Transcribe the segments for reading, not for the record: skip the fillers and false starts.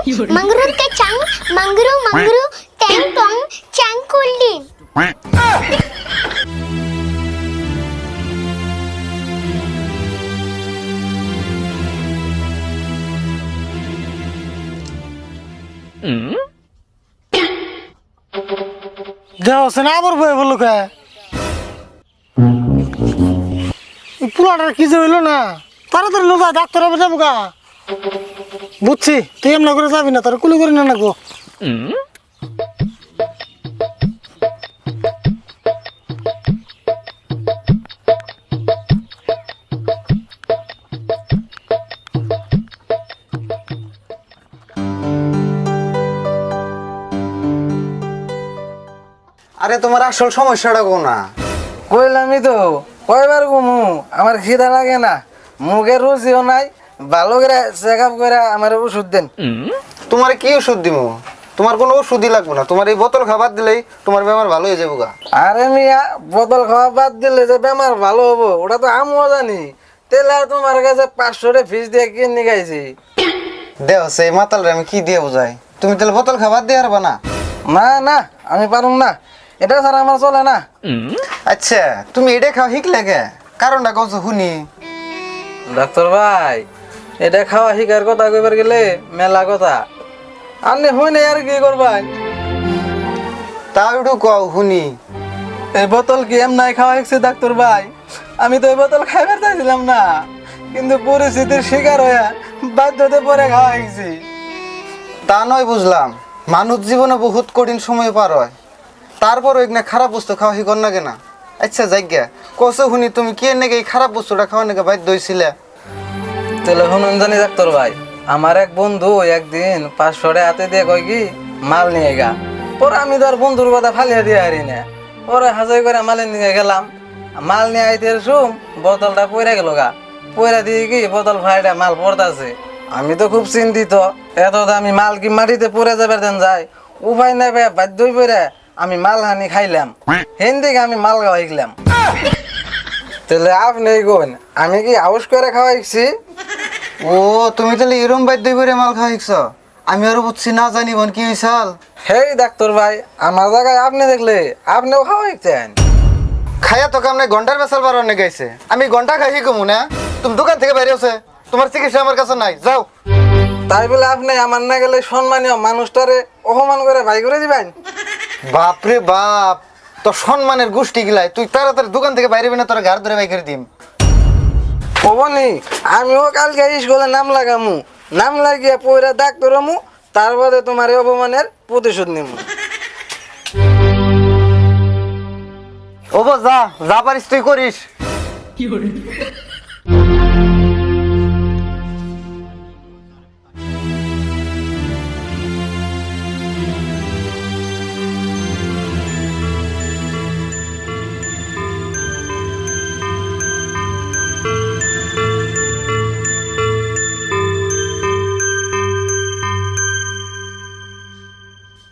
Mangrove ka chang, mangrove, tang tong, chang kuldin. যাও সে না আবার বয়ে বললো কে পুরাটার কি যে হইলো না তাড়াতাড়ি লোক ডাক্তার হবে যাবো গা বুঝছি তুই এমন করে যাবি না তোর কুলি করে না গো আরে তোমার আসল সমস্যাটা কো না কইলামই তো কয়বার ঘুমু আমার খিদা লাগে না মুখে রুচিও নাই ভালো করে চেক আপ করে আমার ওষুধ দেন তোমার কি ওষুধ দিমু তোমার কোনো ওষুধই লাগবে না তোমার এই বোতল খাবার দিলেই তোমার বেমার ভালো হয়ে যাবো গা আরে মিয়া বোতল খাওয়া বাদ দিলে যে বেমার ভালো হবো ওটা তো আমিও জানি তেলে আর তোমার কাছে 500 ফিস দিয়ে কিনে গাইছি দেও সেই মাতালরে আমি কি দিয়ে বোঝাই তুমি তাহলে বোতল খাবার দিয়ে হারবা না না না আমি পারুম না এটা ছাড়া আমার চলে না আচ্ছা তুমি এটা খাও শিখলে কে কারণটা কত শুনি ডাক্তার ভাই এটা খাওয়া শিকার কথা কইবার গেলে মেলা কথা আপনি হই না আর কি করবেন তাও একটু কও শুনি এই বোতল কি এমনাই খাওয়া হয়েছে ডাক্তার ভাই আমি তো এই বোতল খাইবার চাইছিলাম না কিন্তু পরিস্থিতির শিকার হয়ে বাধ্যতে পরে খাওয়া হয়েছি তা নয় বুঝলাম মানুষ জীবনে বহুত কঠিন সময় পার হয় তারপরও এখানে খারাপ বস্তু খাওয়া শিকর না কেনা আচ্ছা যাইগা কসে শুনি তুমি কি নাকি এই খারাপ বস্তুটা খাওয়া নাকি বাধ্য হয়েছিলে তাহলে শুনুন জানি ডাক্তার ভাই আমার এক বন্ধু একদিন 500 হাতে দিয়ে কয় কি মাল নিয়ে গা পরে আমি তো আর বন্ধুর কথা ফালিয়ে দিয়ে হারি না পরে হাজার করে মাল নিয়ে গেলাম মাল নিয়ে আইতে শুম বোতলটা পইরা গেল গা পইরা দিয়ে কি বোতল ফাইটা মাল পড়তাছে আমি তো খুব চিন্তিত এত দামি মাল কি মাটিতে পড়ে যাবে দেন যায় উপায় নাই ভাই বাধ্য হয়ে পড়ে আমি মাল হানি খাইলাম হিন্দিকে আমি মাল খাওয়াইলাম তাহলে আপনি কোন আমি কি আউস করে খাওয়াইছি ও তুমি তাহলে এরম বাধ্য করে মাল খাওয়া শিখছ আমি আরো বুঝছি না জানি বোন কি হয়েছাল হেই ডাক্তার ভাই আমার জায়গায় আপনি দেখলে আপনিও খাওয়াইছেন খাইয়া তো কামনে ঘন্টার বেসাল বার অনেক গাইছে আমি ঘন্টা খাই কমু না তুমি দোকান থেকে বাইরে আছে তোমার চিকিৎসা আমার কাছে নাই যাও তাই বলে আপনি আমার না গেলে সম্মানীয় মানুষটারে অপমান করে ভাই করে দিবেন বাপরে বাপ তোর সম্মানের গোষ্ঠী গিলাই তুই তাড়াতাড়ি দোকান থেকে বাইরে না তোর ঘর ধরে বাই করে দিম হবনি আমিও কালকে স্কুলে নাম লাগামু নাম লাগিয়ে পয়রা ডাক্তার হমু তারপরে তোমার এই অপমানের প্রতিশোধ নিমু ও বো যা যা পারিস তুই করিস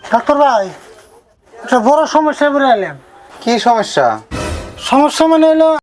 ডাক্তার ভাই একটা বড় সমস্যা বলে এলাম কি সমস্যা সমস্যা মানে হলো